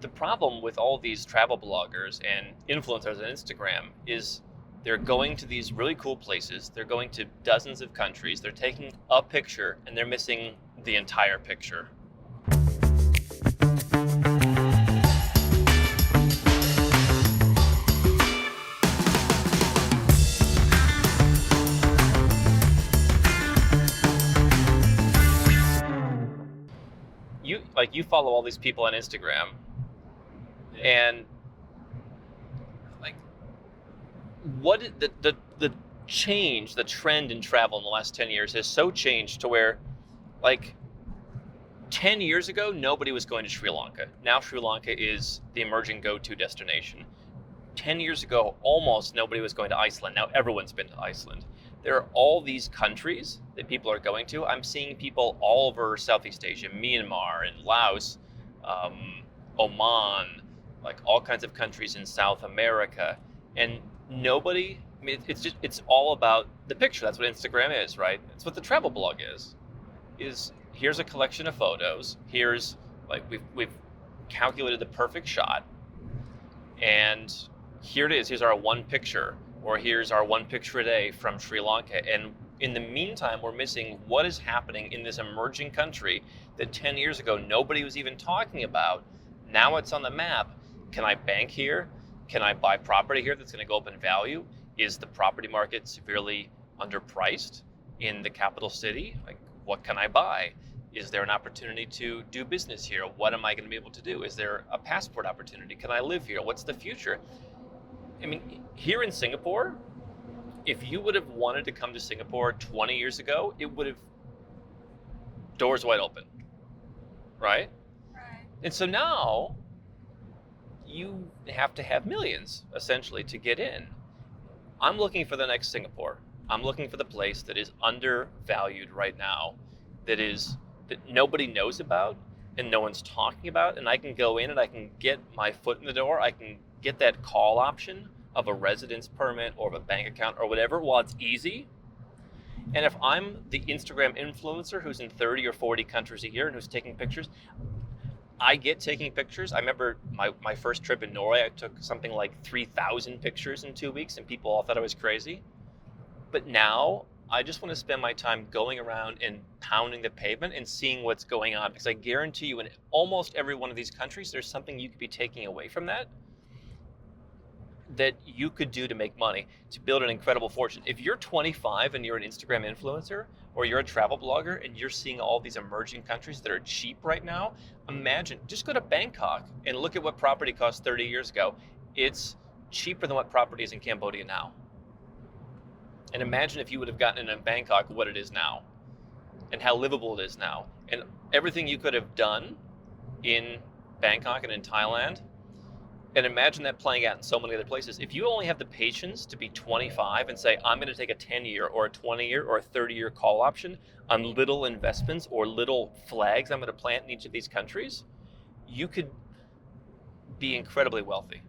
the problem with all these travel bloggers and influencers on Instagram is they're going to these really cool places. They're going to dozens of countries. They're taking a picture and they're missing the entire picture. You follow all these people on Instagram, and like what the change, the trend in travel in the last 10 years has so changed to where, like, 10 years ago nobody was going to Sri Lanka. Now Sri Lanka is the emerging go-to destination. 10 years ago almost nobody was going to Iceland. Now everyone's been to Iceland. There are all these countries that people are going to. I'm seeing people all over Southeast Asia, Myanmar and Laos, Oman, like all kinds of countries in South America. And nobody, I mean, it's all about the picture. That's what Instagram is, right? It's what the travel blog is here's a collection of photos. Here's, like, we've calculated the perfect shot. And here it is. Here's our one picture. Or here's our one picture a day from Sri Lanka. And in the meantime, we're missing what is happening in this emerging country that 10 years ago nobody was even talking about. Now it's on the map. Can I bank here? Can I buy property here that's going to go up in value? Is the property market severely underpriced in the capital city? Like, what can I buy? Is there an opportunity to do business here? What am I going to be able to do? Is there a passport opportunity? Can I live here? What's the future? I mean, here in Singapore, if you would have wanted to come to Singapore 20 years ago, it would have doors wide open, right? Right. And so now you have to have millions, essentially, to get in. I'm looking for the next Singapore. I'm looking for the place that is undervalued right now, that nobody knows about and no one's talking about, and I can go in and I can get my foot in the door. I can get that call option of a residence permit or of a bank account or whatever while it's easy. And if I'm the Instagram influencer who's in 30 or 40 countries a year and who's taking pictures, I get taking pictures. I remember my first trip in Norway, I took something like 3,000 pictures in 2 weeks and people all thought I was crazy. But now I just want to spend my time going around and pounding the pavement and seeing what's going on, because I guarantee you in almost every one of these countries, there's something you could be taking away from that you could do to make money, to build an incredible fortune. If you're 25 and you're an Instagram influencer or you're a travel blogger and you're seeing all these emerging countries that are cheap right now, imagine, just go to Bangkok and look at what property cost 30 years ago. It's cheaper than what property is in Cambodia now. And imagine if you would have gotten in Bangkok what it is now and how livable it is now. And everything you could have done in Bangkok and in Thailand, and imagine that playing out in so many other places. If you only have the patience to be 25 and say, I'm going to take a 10-year or a 20-year or a 30-year call option on little investments or little flags I'm going to plant in each of these countries, you could be incredibly wealthy.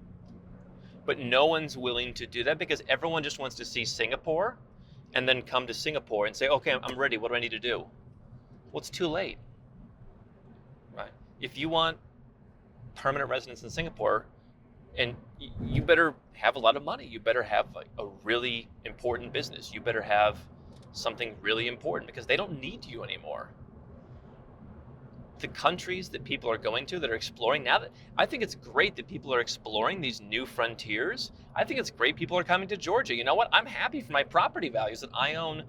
But no one's willing to do that because everyone just wants to see Singapore and then come to Singapore and say, okay, I'm ready. What do I need to do? Well, it's too late, right? If you want permanent residence in Singapore, and you better have a lot of money. You better have like a really important business. You better have something really important because they don't need you anymore. The countries that people are going to that are exploring now, that I think it's great that people are exploring these new frontiers. I think it's great people are coming to Georgia. You know what? I'm happy for my property values that I own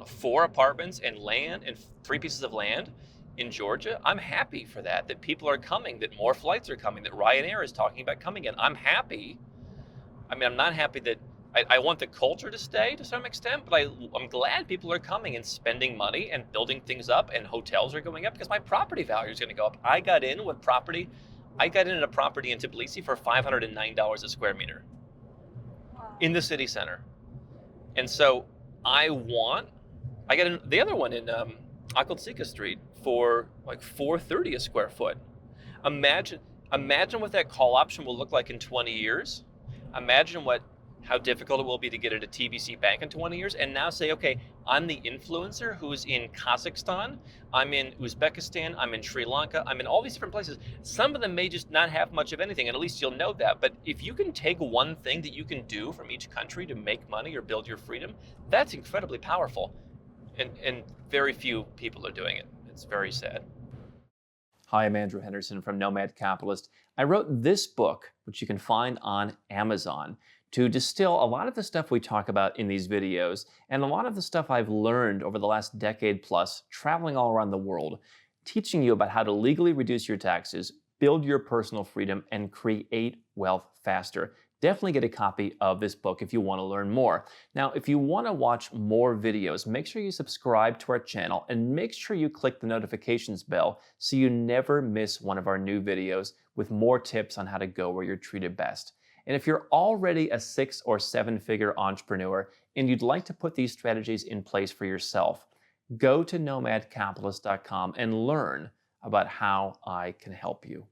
4 apartments and land and 3 pieces of land in Georgia. I'm happy for that people are coming, that more flights are coming, that Ryanair is talking about coming in. I'm happy. I mean, I'm not happy that I want the culture to stay to some extent, but I'm glad people are coming and spending money and building things up, and hotels are going up because my property value is going to go up. I got in a property in Tbilisi for $509 a square meter in the city center. And so I got in the other one in Akalsika Street for like $430 a square foot. Imagine what that call option will look like in 20 years. Imagine what how difficult it will be to get at a TBC bank in 20 years, and now say, okay, I'm the influencer who's in Kazakhstan, I'm in Uzbekistan, I'm in Sri Lanka, I'm in all these different places. Some of them may just not have much of anything, and at least you'll know that. But if you can take one thing that you can do from each country to make money or build your freedom, that's incredibly powerful. And very few people are doing it. It's very sad. Hi, I'm Andrew Henderson from Nomad Capitalist. I wrote this book, which you can find on Amazon, to distill a lot of the stuff we talk about in these videos and a lot of the stuff I've learned over the last decade plus traveling all around the world, teaching you about how to legally reduce your taxes, build your personal freedom, and create wealth faster. Definitely get a copy of this book if you want to learn more. Now, if you want to watch more videos, make sure you subscribe to our channel and make sure you click the notifications bell so you never miss one of our new videos with more tips on how to go where you're treated best. And if you're already a 6 or 7 figure entrepreneur and you'd like to put these strategies in place for yourself, go to nomadcapitalist.com and learn about how I can help you.